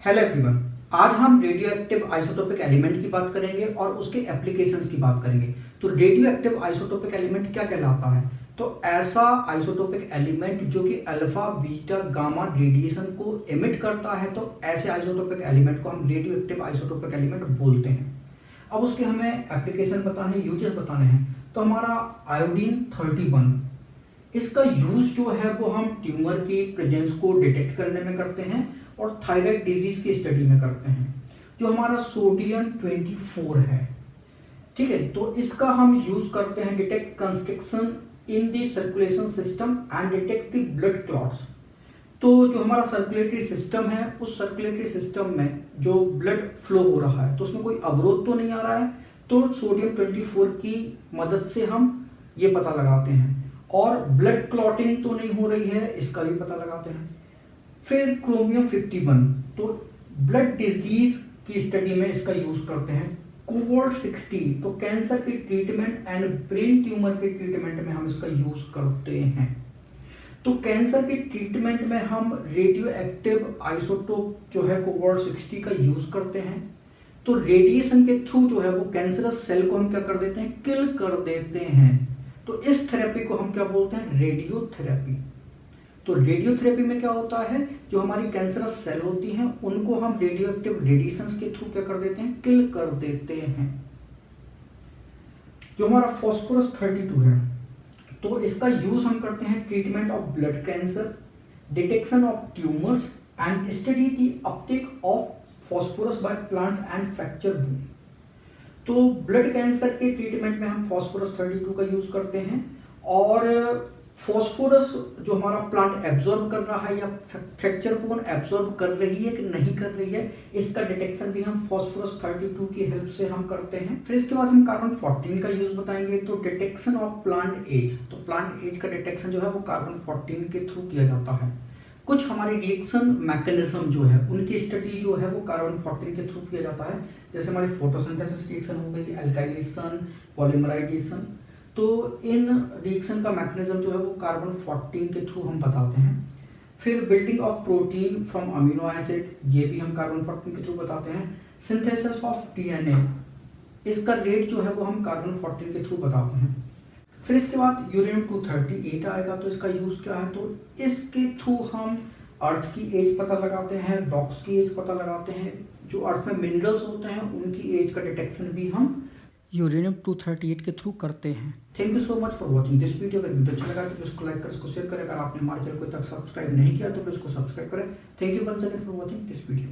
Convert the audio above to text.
Hello everyone. आज हम radio active isotopic element की बात करेंगे और उसके एप्लीकेशंस की बात करेंगे। तो रेडियो एक्टिव आइसोटोपिक एलिमेंट क्या कहलाता है? तो ऐसा आइसोटोपिक एलिमेंट जो कि अल्फा बीटा गामा रेडिएशन को एमिट करता है, तो ऐसे आइसोटोपिक एलिमेंट को हम रेडियो एक्टिव आइसोटोपिक एलिमेंट बोलते हैं। अब उसके हमें एप्लीकेशन बताने हैं, यूजेस बताने हैं। तो हमारा आयोडीन 31, इसका यूज जो है वो हम ट्यूमर की प्रेजेंस को डिटेक्ट करने में करते हैं और थायराइड डिजीज की स्टडी में करते हैं। जो हमारा सोडियम 24 है, ठीक है, तो इसका हम यूज करते हैं detect constriction in the circulation system and detect the blood clots. तो जो हमारा सर्कुलेटरी सिस्टम है, उस सर्कुलेटरी सिस्टम में जो ब्लड फ्लो हो रहा है तो उसमें कोई अवरोध तो नहीं आ रहा है, तो सोडियम 24 की मदद से हम ये पता लगाते हैं। और ब्लड क्लॉटिंग तो नहीं हो रही है, इसका भी पता लगाते हैं। फिर क्रोमियम 51, तो ब्लड डिजीज की स्टडी में इसका यूज करते हैं। कोबाल्ट 60, तो कैंसर के ट्रीटमेंट एंड ब्रेन ट्यूमर के ट्रीटमेंट में हम इसका यूज करते हैं। तो कैंसर के ट्रीटमेंट में हम रेडियो एक्टिव आइसोटोप जो है कोबाल्ट 60 का यूज करते हैं। तो रेडिएशन के थ्रू जो है वो कैंसरस सेल को हम क्या कर देते हैं, किल कर देते हैं। तो इस थेरेपी को हम क्या बोलते हैं, रेडियोथेरेपी। तो रेडियोथेरेपी में क्या होता है, जो हमारी कैंसरस सेल होती हैं उनको हम रेडियो एक्टिव रेडिएशंस के थ्रू क्या कर देते हैं, किल कर देते हैं। जो हमारा फास्फोरस 32 है, तो इसका यूज हम करते हैं treatment of blood cancer, detection of tumours and study the Uptake of phosphorus by plants and fracture bone. तो ब्लड कैंसर के ट्रीटमेंट में हम फास्फोरस 32 का यूज करते हैं। और फास्फोरस जो हमारा प्लांट एब्जॉर्ब कर रहा है या फ्रैक्चर बोन एब्जॉर्ब कर रही है कि नहीं कर रही है, इसका डिटेक्शन भी हम फास्फोरस 32 की हेल्प से हम करते हैं। फिर इसके बाद हम कार्बन 14 का यूज बताएंगे। तो डिटेक्शन ऑफ प्लांट एज, तो प्लांट एज का डिटेक्शन जो है वो कार्बन 14 के थ्रू किया जाता है। कुछ हमारे रिएक्शन मैकेनिज्म जो है उनकी स्टडी जो है वो कार्बन 14 के थ्रू किया जाता है। जैसे हमारी फोटोसिंथेसिस रिएक्शन हो गई, अल्काइलेशन, पॉलीमराइजेशन। तो इन रिएक्शन का मैकेनिज्म जो है वो कार्बन 14 के थ्रू हम बताते हैं। फिर building of protein from amino acid, ये भी हम कार्बन 14 के थ्रू बताते हैं। सिंथेसिस ऑफ डीएनए, इसका रेट जो है वो हम कार्बन 14 के थ्रू बताते हैं। फिर इसके बाद यूरेनियम 238 आएगा, तो इसका यूज क्या है, तो इसके थ्रू हम अर्थ की एज पता लगाते हैं, रॉक्स की एज पता लगाते हैं। जो अर्थ में मिनरल्स होते हैं उनकी एज का डिटेक्शन भी हम यूरेनियम 238 के थ्रू करते हैं। Thank you so much for watching this video. अगर वीडियो अच्छा लगा तो इसको लाइक करें, इसको शेयर करें। अगर आपने हमारे चैनल को तक सब्सक्राइब नहीं किया तो इसको सब्सक्राइब करें। Thank you once again for watching this video.